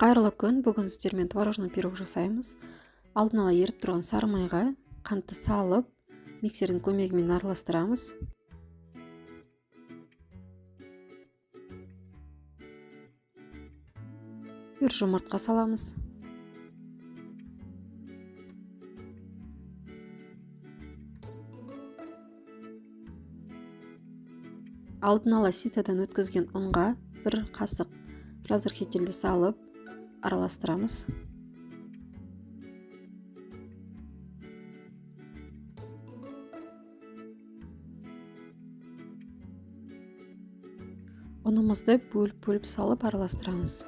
Қайырлы күн, бүгін сіздермен творожный пирог жасаймыз. Алдын ала еріп тұрған сары майға қантты салып, миксердің көмегімен араластырамыз. Бір жұмыртқа саламыз. Алдын ала ситадан өткізген ұнға бір қасық разрыхителді салып араластырамыз. Ұнымызды бөліп салып араластырамыз.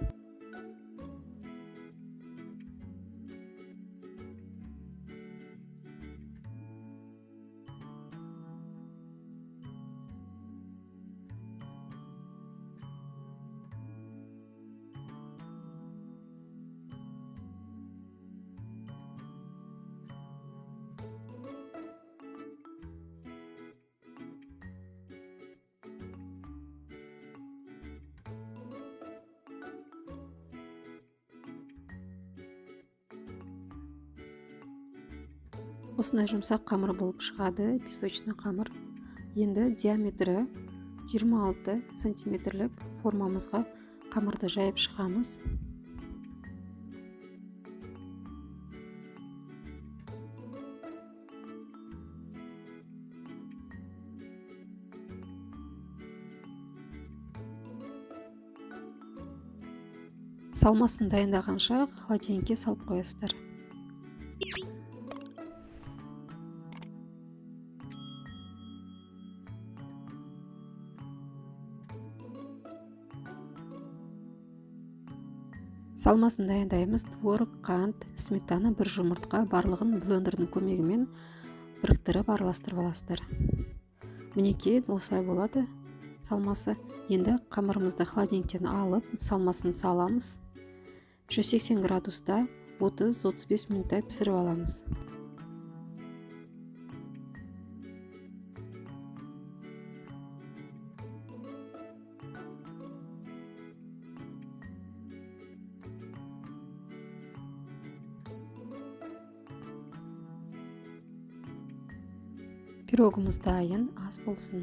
Осындай жұмсақ қамыр болып шығады, песочный қамыр. Енді диаметрі 26 сантиметрлік формамызға қамырды жайып шығамыз. Салмасын дайындағанша холодильникке салып қоясыздар. Салмасын дайындаймыз. Творог, қант, сметана, бір жұмыртқа барлығын блендердің көмегімен біріктіріп араластырып аласыздар. Мінекей осылай болады салмасы. Енді қамырымызды холодильниктен алып, салмасын саламыз. 180 градуста 30-35 минуттай пісіріп аламыз. Пирогымыз дайын, ас болсын.